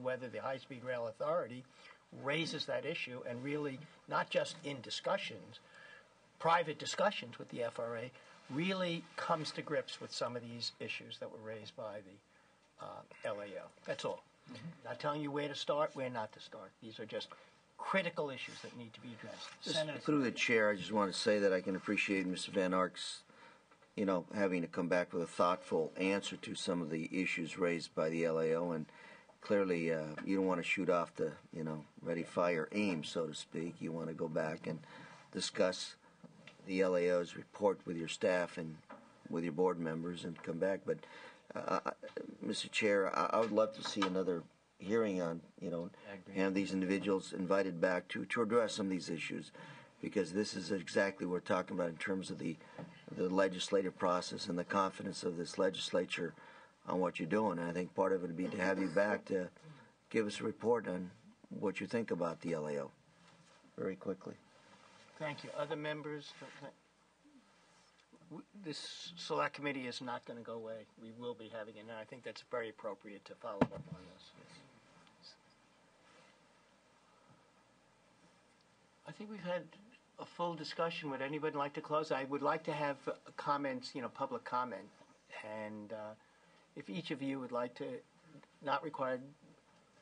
whether the High-Speed Rail Authority raises that issue and really, not just in discussions, private discussions with the FRA, really comes to grips with some of these issues that were raised by the LAO. That's all. Not telling you where to start, where not to start. These are just critical issues that need to be addressed. Through the chair, I just want to say that I can appreciate Mr. Van Ark's, having to come back with a thoughtful answer to some of the issues raised by the LAO, and clearly you don't want to shoot off the, ready, fire, aim, so to speak. You want to go back and discuss the LAO's report with your staff and with your board members and come back. But, Mr. Chair, I would love to see another hearing on, and these individuals invited back to address some of these issues, because this is exactly what we're talking about in terms of the legislative process and the confidence of this legislature on what you're doing. And I think part of it would be to have you back to give us a report on what you think about the LAO very quickly. Thank you. Other members? This select committee is not going to go away. We will be having it, and I think that's very appropriate to follow up on this. I think we've had a full discussion. Would anybody like to close? I would like to have comments, public comment, and if each of you would like to, not required,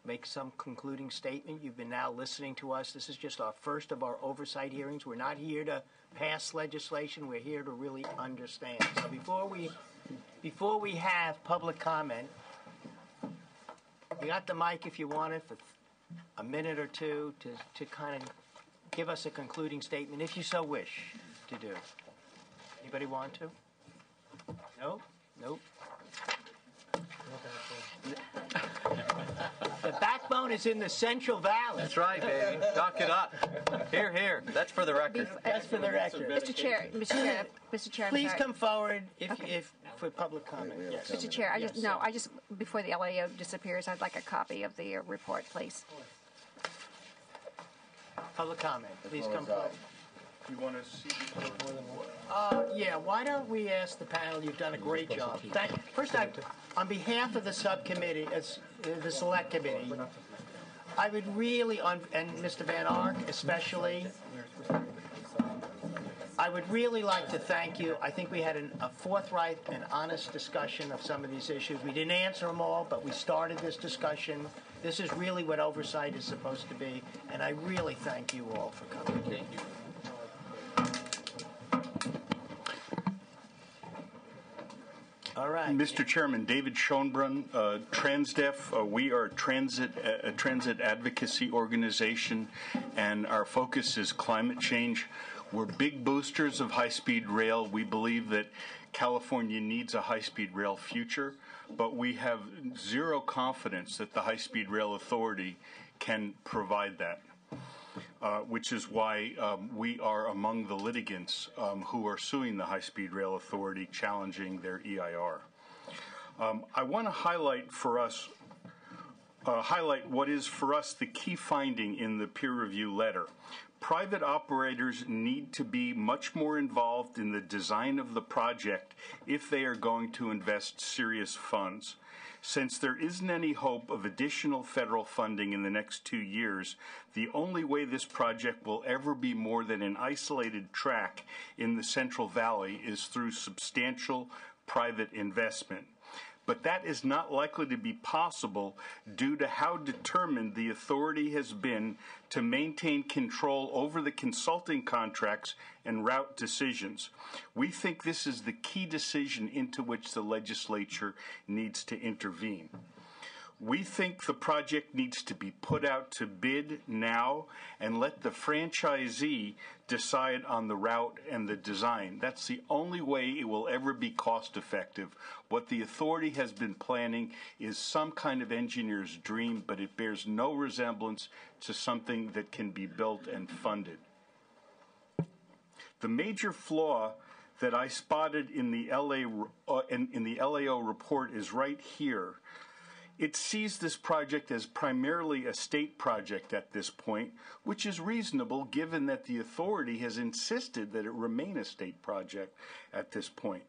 make some concluding statement. You've been now listening to us. This is just our first of our oversight hearings. We're not here to pass legislation. We're here to really understand. So before we have public comment, you got the mic if you want it for a minute or two to kind of give us a concluding statement, if you so wish to do. Anybody want to? No? Nope. The backbone is in the Central Valley. That's right, baby. Knock it up. Here, here. That's for the record. That's for the record. Mr. Chair. Please come forward if for public comment. Yes. Mr. Chair, I just before the LAO disappears, I'd like a copy of the report, please. Public comment. Please come forward. You want to see more than one? Yeah, why don't we ask the panel? You've done a great job. Thank you. First, on behalf of the subcommittee, the select committee, I would really, and Mr. Van Ark especially, I would really like to thank you. I think we had a forthright and honest discussion of some of these issues. We didn't answer them all, but we started this discussion. This is really what oversight is supposed to be, and I really thank you all for coming. Thank you. All right. Mr. Chairman, David Schoenbrunn, Transdev. We are a transit advocacy organization, and our focus is climate change. We're big boosters of high-speed rail. We believe that California needs a high-speed rail future, but we have zero confidence that the High-Speed Rail Authority can provide that. Which is why we are among the litigants who are suing the High-Speed Rail Authority, challenging their EIR. I want to highlight what is for us the key finding in the peer review letter. Private operators need to be much more involved in the design of the project if they are going to invest serious funds. Since there isn't any hope of additional federal funding in the next 2 years, the only way this project will ever be more than an isolated track in the Central Valley is through substantial private investment. But that is not likely to be possible due to how determined the authority has been to maintain control over the consulting contracts and route decisions. We think this is the key decision into which the legislature needs to intervene. We think the project needs to be put out to bid now and let the franchisee decide on the route and the design. That's the only way it will ever be cost effective. What the authority has been planning is some kind of engineer's dream, but it bears no resemblance to something that can be built and funded. The major flaw that I spotted in the LAO report is right here. It sees this project as primarily a state project at this point, which is reasonable given that the authority has insisted that it remain a state project at this point.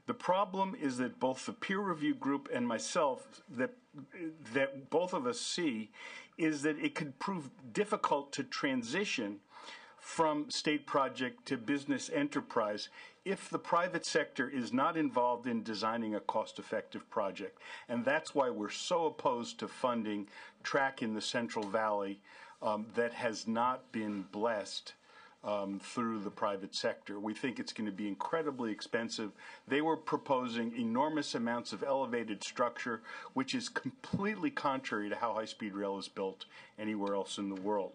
The problem is that both the peer review group and myself, that both of us see, is that it could prove difficult to transition from state project to business enterprise if the private sector is not involved in designing a cost-effective project. And that's why we're so opposed to funding track in the Central Valley that has not been blessed through the private sector. We think it's going to be incredibly expensive. They were proposing enormous amounts of elevated structure, which is completely contrary to how high-speed rail is built anywhere else in the world.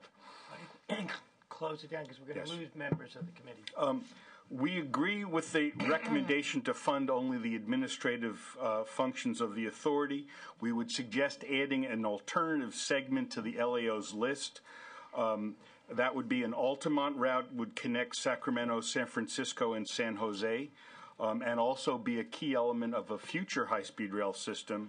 Close it down because we're going to lose members of the committee. We agree with the recommendation to fund only the administrative functions of the authority. We would suggest adding an alternative segment to the LAO's list. That would be an Altamont route, would connect Sacramento, San Francisco, and San Jose, and also be a key element of a future high-speed rail system.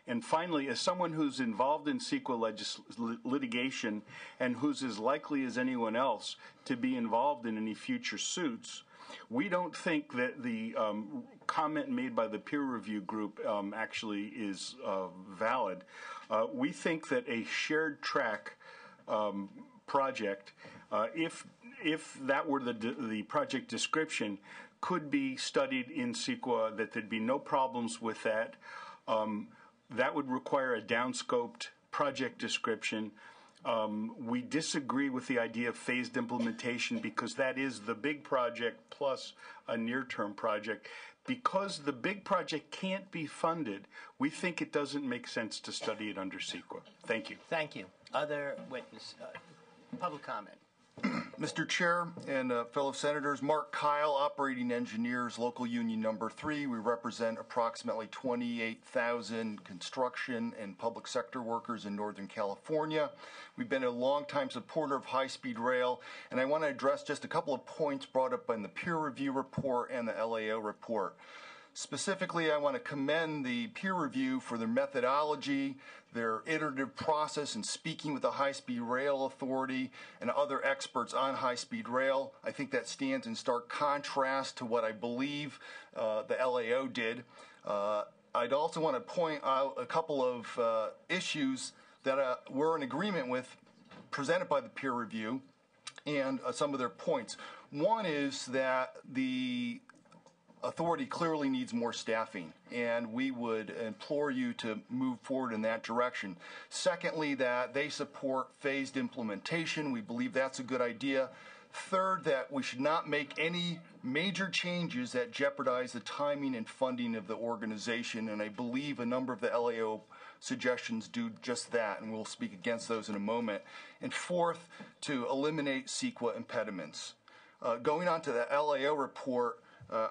And finally, as someone who's involved in CEQA litigation and who's as likely as anyone else to be involved in any future suits, we don't think that the comment made by the peer review group actually is valid. We think that a shared track project, if that were the project description, could be studied in CEQA, that there'd be no problems with that. That would require a downscoped project description. We disagree with the idea of phased implementation because that is the big project plus a near-term project. Because the big project can't be funded, we think it doesn't make sense to study it under CEQA. Thank you. Thank you. Other witness, public comment. Mr. Chair and fellow senators, Mark Kyle, Operating Engineers, Local Union Number 3. We represent approximately 28,000 construction and public sector workers in Northern California. We've been a longtime supporter of high-speed rail, and I want to address just a couple of points brought up in the peer review report and the LAO report. Specifically, I want to commend the peer review for their methodology, their iterative process in speaking with the High-Speed Rail Authority and other experts on high-speed rail. I think that stands in stark contrast to what I believe the LAO did. I'd also want to point out a couple of issues that we're in agreement with presented by the peer review and some of their points. One is that the authority clearly needs more staffing, and we would implore you to move forward in that direction. Secondly, that they support phased implementation. We believe that's a good idea. Third, that we should not make any major changes that jeopardize the timing and funding of the organization, and I believe a number of the LAO suggestions do just that, and we'll speak against those in a moment. And fourth, to eliminate CEQA impediments. Going on to the LAO report,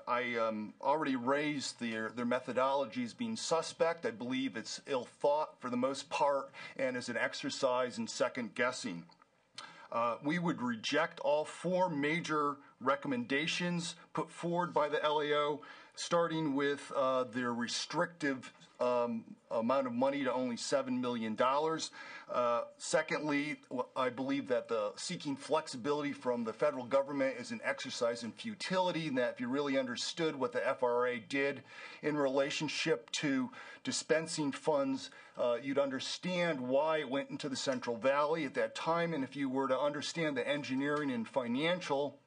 I already raised their methodology as being suspect. I believe it's ill thought for the most part and is an exercise in second guessing. We would reject all four major recommendations put forward by the LAO, starting with their restrictive amount of money to only $7 million. Secondly, I believe that the seeking flexibility from the federal government is an exercise in futility, and that if you really understood what the FRA did in relationship to dispensing funds, you'd understand why it went into the Central Valley at that time, and if you were to understand the engineering and financial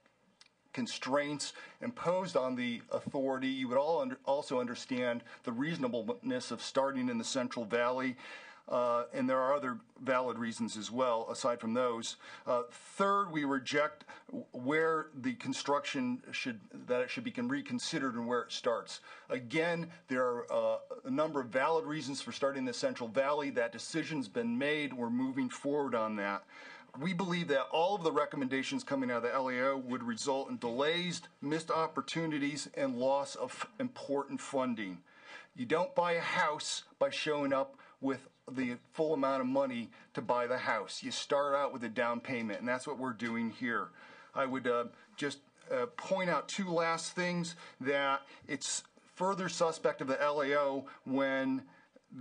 constraints imposed on the authority, you would also understand the reasonableness of starting in the Central Valley, and there are other valid reasons as well, aside from those. Third, we reject where the construction should be reconsidered and where it starts. Again, there are a number of valid reasons for starting in the Central Valley. That decision's been made. We're moving forward on that. We believe that all of the recommendations coming out of the LAO would result in delays, missed opportunities, and loss of important funding. You don't buy a house by showing up with the full amount of money to buy the house. You start out with a down payment, and that's what we're doing here. I would just point out two last things, that it's further suspect of the LAO when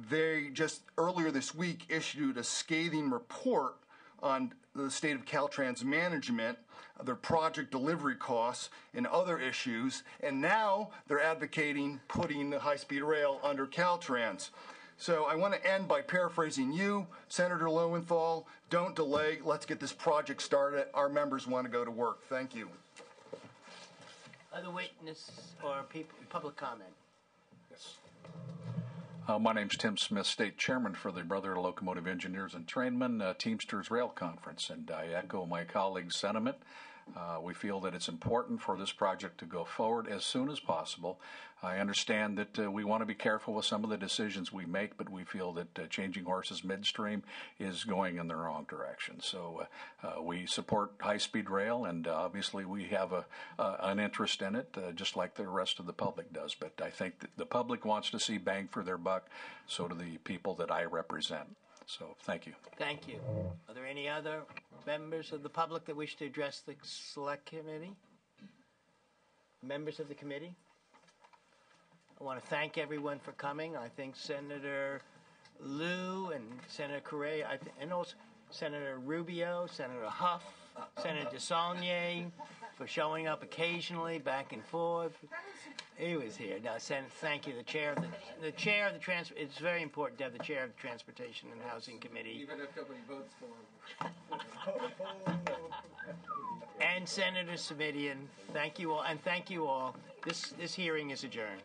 they just earlier this week issued a scathing report on the state of Caltrans management, their project delivery costs, and other issues, and now they're advocating putting the high-speed rail under Caltrans. So I want to end by paraphrasing you, Senator Lowenthal. Don't delay. Let's get this project started. Our members want to go to work. Thank you. Other witness or public comment? Yes. My name's Tim Smith, State Chairman for the Brotherhood of Locomotive Engineers and Trainmen Teamsters Rail Conference, and I echo my colleague's sentiment. We feel that it's important for this project to go forward as soon as possible. I understand that we want to be careful with some of the decisions we make, but we feel that changing horses midstream is going in the wrong direction. So we support high-speed rail, and obviously we have an interest in it, just like the rest of the public does. But I think that the public wants to see bang for their buck, so do the people that I represent. So thank you. Thank you. Are there any other members of the public that wish to address the select committee? Members of the committee? I want to thank everyone for coming. I think Senator Liu and Senator Correa, and also Senator Rubio, Senator Huff, Senator DeSaulnier for showing up occasionally, back and forth. He was here. No, thank you. The chair of the it's very important to have the chair of the Transportation and Housing Committee. Even if nobody votes for him. And Senator Savidian. Thank you all, and thank you all. This hearing is adjourned.